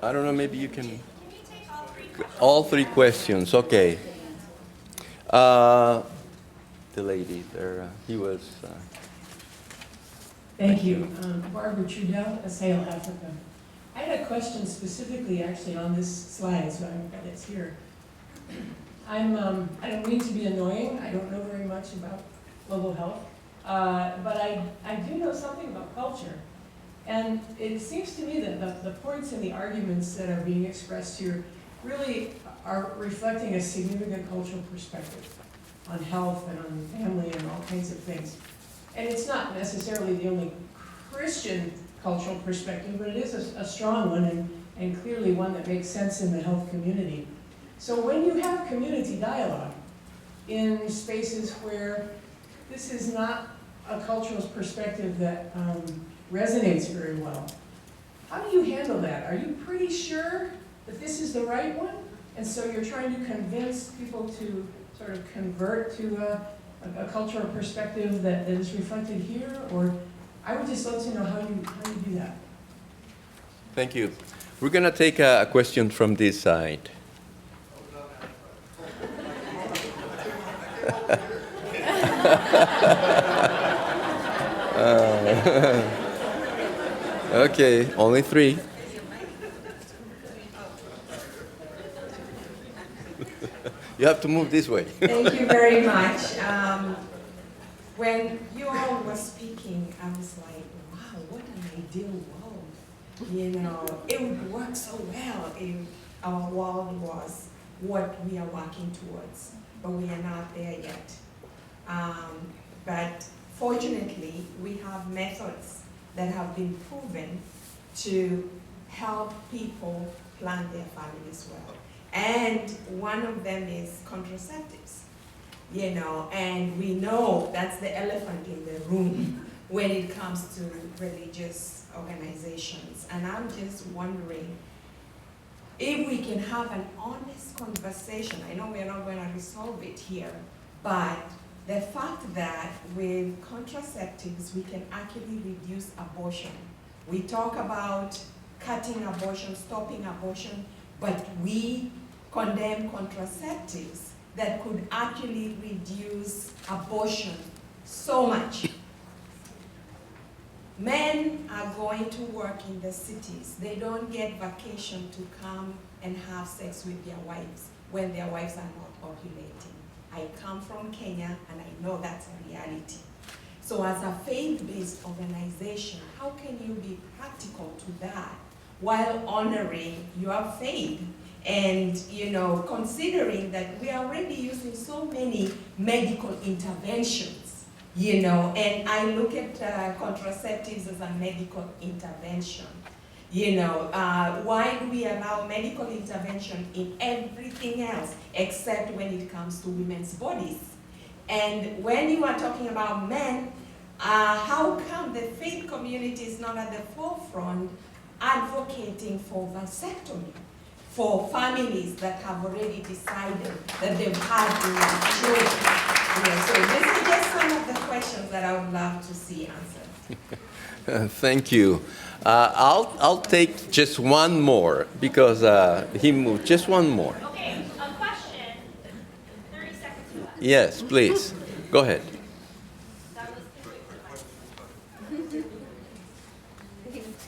I don't know, maybe you can... All three questions, okay. The lady there, he was... Thank you. Barbara Trudell, Assail Africa. I had a question specifically actually on this slide, so it's here. I don't mean to be annoying. I don't know very much about global health, but I do know something about culture. And it seems to me that the points and the arguments that are being expressed here really are reflecting a significant cultural perspective on health and on family and all kinds of things. And it's not necessarily the only Christian cultural perspective, but it is a strong one and clearly one that makes sense in the health community. So when you have community dialogue in spaces where this is not a cultural perspective that resonates very well, how do you handle that? Are you pretty sure that this is the right one? And so you're trying to convince people to sort of convert to a cultural perspective that is reflected here? Or I would just love to know how you do that. Thank you. We're going to take a question from this side. Okay, only three. You have to move this way. Thank you very much. When you all were speaking, I was like, wow, what an ideal world. You know, it would work so well if our world was what we are working towards, but we are not there yet. But fortunately, we have methods that have been proven to help people plan their families well. And one of them is contraceptives, you know, and we know that's the elephant in the room when it comes to religious organizations. And I'm just wondering if we can have an honest conversation. I know we're not going to resolve it here, but the fact that with contraceptives, we can actually reduce abortion. We talk about cutting abortion, stopping abortion, but we condemn contraceptives that could actually reduce abortion so much. Men are going to work in the cities. They don't get vacation to come and have sex with their wives when their wives are not ovulating. I come from Kenya and I know that's a reality. So as a faith-based organization, how can you be practical to that while honoring your faith and, you know, considering that we are already using so many medical interventions, you know, and I look at contraceptives as a medical intervention. You know, why do we allow medical intervention in everything else except when it comes to women's bodies? And when you are talking about men, how come the faith community is not at the forefront advocating for vasectomy for families that have already decided that they've had children? Yeah, so this is just some of the questions that I would love to see answered. Thank you. I'll take just one more because he moved. Just one more. Okay, a question. 30 seconds left. Yes, please. Go ahead. That was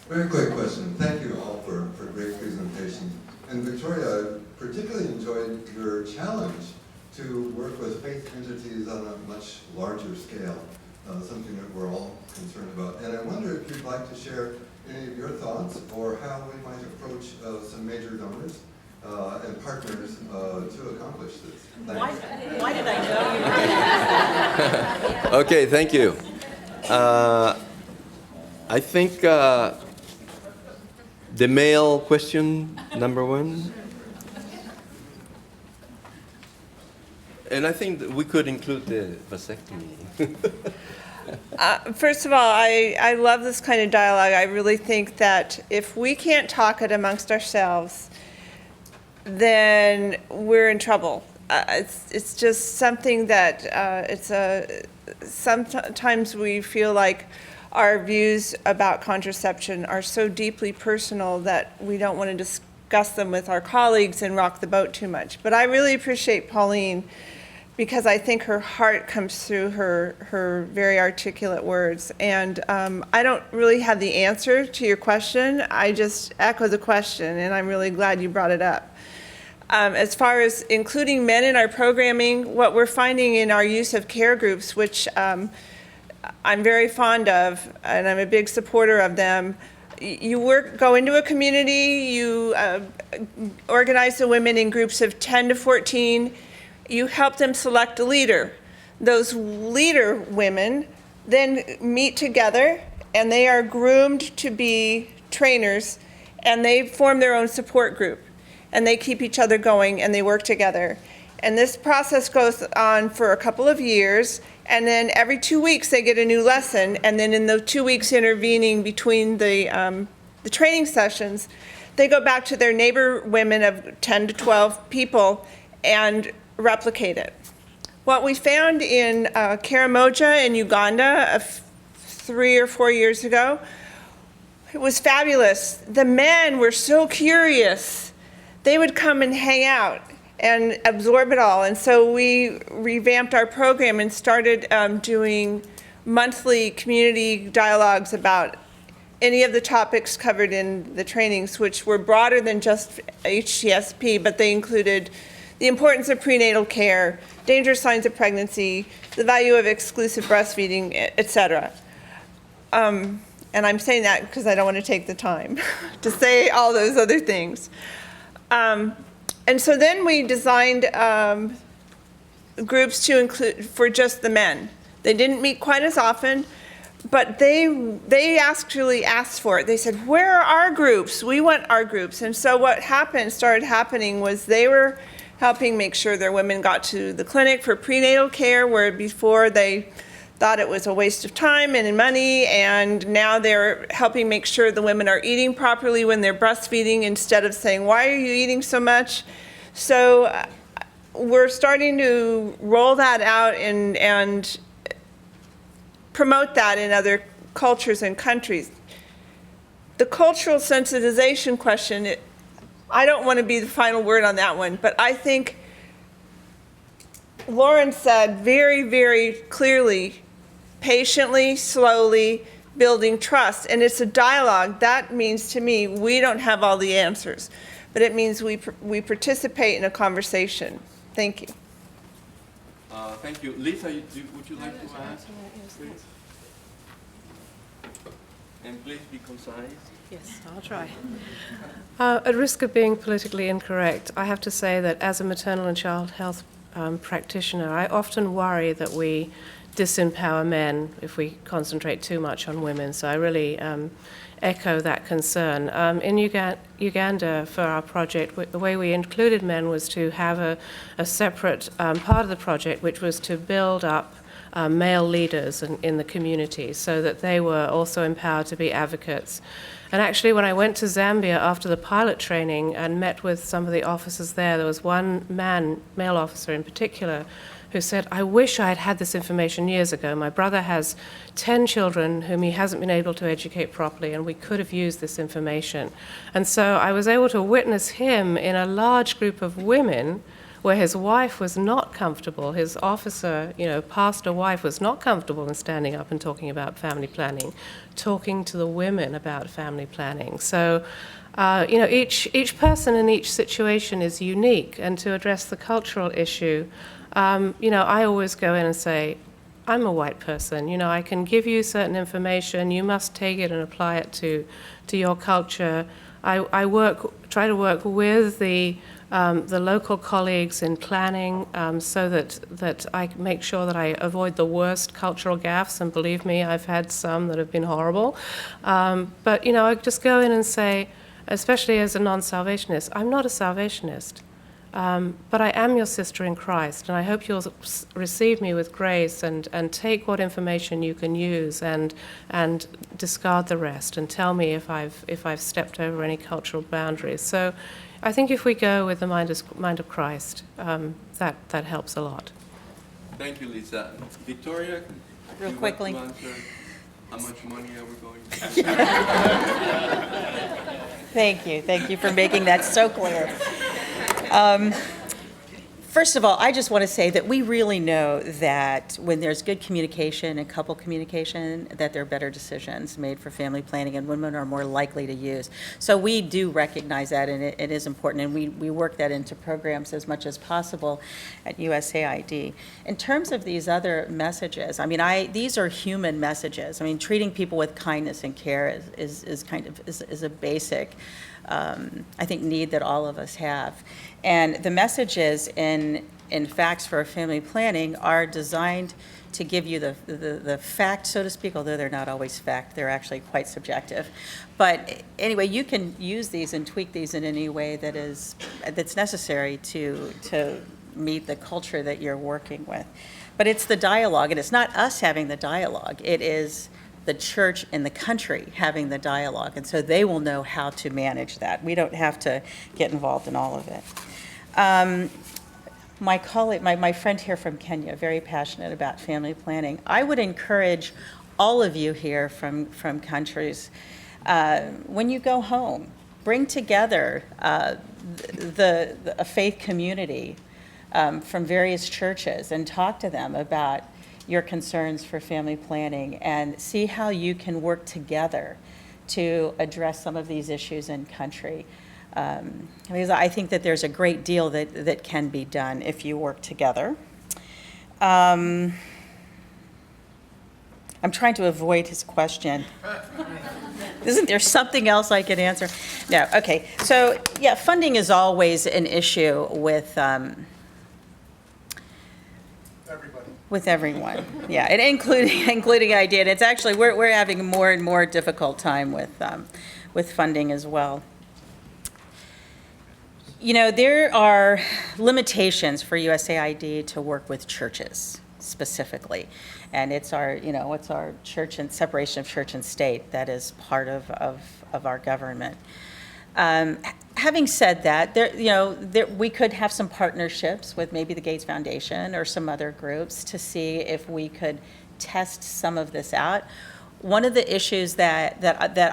Very quick question. Thank you all for great presentations. And Victoria, I particularly enjoyed your challenge to work with faith entities on a much larger scale, something that we're all concerned about. And I wonder if you'd like to share any of your thoughts or how we might approach some major donors and partners to accomplish this. Why did I know you? Okay, thank you. I think the male question, number one. And I think that we could include the vasectomy. First of all, I love this kind of dialogue. I really think that if we can't talk it amongst ourselves, then we're in trouble. It's just something that sometimes we feel like our views about contraception are so deeply personal that we don't want to discuss them with our colleagues and rock the boat too much. But I really appreciate Pauline, because I think her heart comes through her very articulate words. And I don't really have the answer to your question. I just echo the question, and I'm really glad you brought it up. As far as including men in our programming, what we're finding in our use of care groups, which I'm very fond of, and I'm a big supporter of them, you go into a community, you organize the women in groups of 10 to 14, you help them select a leader. Those leader women then meet together, and they are groomed to be trainers, and they form their own support group, and they keep each other going, and they work together. And this process goes on for a couple of years, and then every 2 weeks they get a new lesson, and then in the 2 weeks intervening between the training sessions, they go back to their neighbor women of 10 to 12 people and replicate it. What we found in Karamoja in Uganda 3 or 4 years ago, it was fabulous. The men were so curious. They would come and hang out and absorb it all. And so we revamped our program and started doing monthly community dialogues about any of the topics covered in the trainings, which were broader than just HTSP, but they included the importance of prenatal care, dangerous signs of pregnancy, the value of exclusive breastfeeding, etc. And I'm saying that because I don't want to take the time to say all those other things. And so then we designed groups to include for just the men. They didn't meet quite as often, but they actually asked for it. They said, "Where are our groups? We want our groups." And so what started happening was they were helping make sure their women got to the clinic for prenatal care, where before they thought it was a waste of time and money, and now they're helping make sure the women are eating properly when they're breastfeeding, instead of saying, "Why are you eating so much?" So we're starting to roll that out and promote that in other cultures and countries. The cultural sensitization question, I don't want to be the final word on that one, but I think Lauren said very, very clearly, patiently, slowly, building trust. And it's a dialogue. That means to me, we don't have all the answers, but it means we participate in a conversation. Thank you. Thank you. Lisa, would you like to add? Please? And please be concise. Yes, I'll try. At risk of being politically incorrect, I have to say that as a maternal and child health practitioner, I often worry that we disempower men if we concentrate too much on women. So I really echo that concern. In Uganda, for our project, the way we included men was to have a separate part of the project, which was to build up male leaders in the community so that they were also empowered to be advocates. And actually, when I went to Zambia after the pilot training and met with some of the officers there was one male officer in particular, who said, "I wish I had had this information years ago. My brother has 10 children whom he hasn't been able to educate properly, and we could have used this information." And so I was able to witness him in a large group of women where his wife was not comfortable, his officer, pastor wife was not comfortable in standing up and talking about family planning, talking to the women about family planning. So, each person in each situation is unique, and to address the cultural issue, I always go in and say, I'm a white person, I can give you certain information, you must take it and apply it to your culture. I try to work with the local colleagues in planning so that I make sure that I avoid the worst cultural gaffes, and believe me, I've had some that have been horrible. But I just go in and say, especially as a non-salvationist, I'm not a salvationist. But I am your sister in Christ, and I hope you'll receive me with grace and take what information you can use and discard the rest and tell me if I've stepped over any cultural boundaries. So I think if we go with the mind of Christ, that helps a lot. Thank you, Lisa. Victoria, Real quickly. How much money are we going to Thank you for making that so clear. First of all, I just want to say that we really know that when there's good communication and couple communication, that there are better decisions made for family planning and women are more likely to use. So we do recognize that, and it is important, and we work that into programs as much as possible at USAID. In terms of these other messages, I mean, these are human messages. I mean, treating people with kindness and care is a basic I think, need that all of us have. And the messages in Facts for Family Planning are designed to give you the fact, so to speak, although they're not always fact. They're actually quite subjective. But anyway, you can use these and tweak these in any way that's necessary to meet the culture that you're working with. But it's the dialogue, and it's not us having the dialogue. It is the church and the country having the dialogue, and so they will know how to manage that. We don't have to get involved in all of it. My colleague, my friend here from Kenya, very passionate about family planning. I would encourage all of you here from countries, when you go home, bring together a faith community from various churches and talk to them about your concerns for family planning and see how you can work together to address some of these issues in country. Because I think that there's a great deal that can be done if you work together. I'm trying to avoid his question. Isn't there something else I could answer? No, okay. So yeah, funding is always an issue with everyone, yeah, and including IDEA. And it's actually we're having a more and more difficult time with funding as well. You know, there are limitations for USAID to work with churches specifically, and it's our church and separation of church and state that is part of our government. Having said that, we could have some partnerships with maybe the Gates Foundation or some other groups to see if we could test some of this out. One of the issues that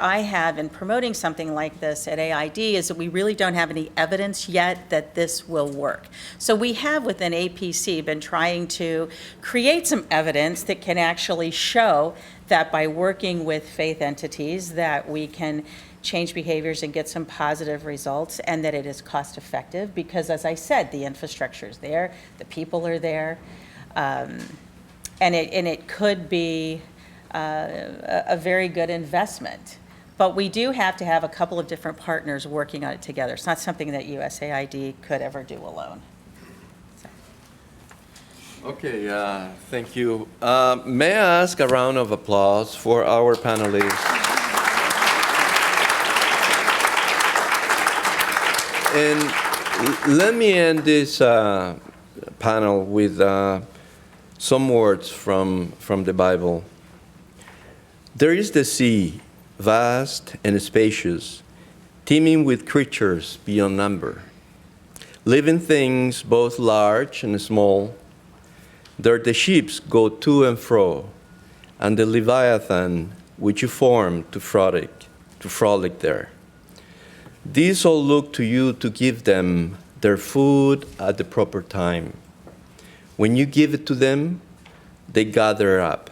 I have in promoting something like this at AID is that we really don't have any evidence yet that this will work. So we have within APC been trying to create some evidence that can actually show that by working with faith entities that we can change behaviors and get some positive results, and that it is cost effective because, as I said, the infrastructure is there, the people are there, and it could be a very good investment. But we do have to have a couple of different partners working on it together. It's not something that USAID could ever do alone. Okay, thank you. May I ask a round of applause for our panelists? And let me end this panel with some words from the Bible. There is the sea, vast and spacious, teeming with creatures beyond number, living things both large and small. There the ships go to and fro, and the Leviathan which you formed to frolic there. These all look to you to give them their food at the proper time. When you give it to them, they gather up.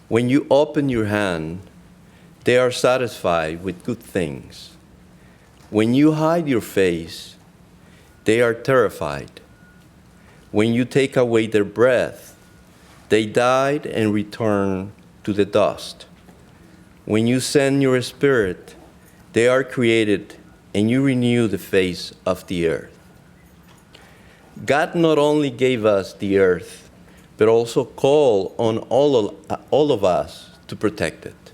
When you open your hand, they are satisfied with good things. When you hide your face, they are terrified. When you take away their breath, they die and return to the dust. When you send your spirit, they are created, and you renew the face of the earth. God not only gave us the earth, but also called on all of us to protect it.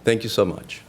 Thank you so much.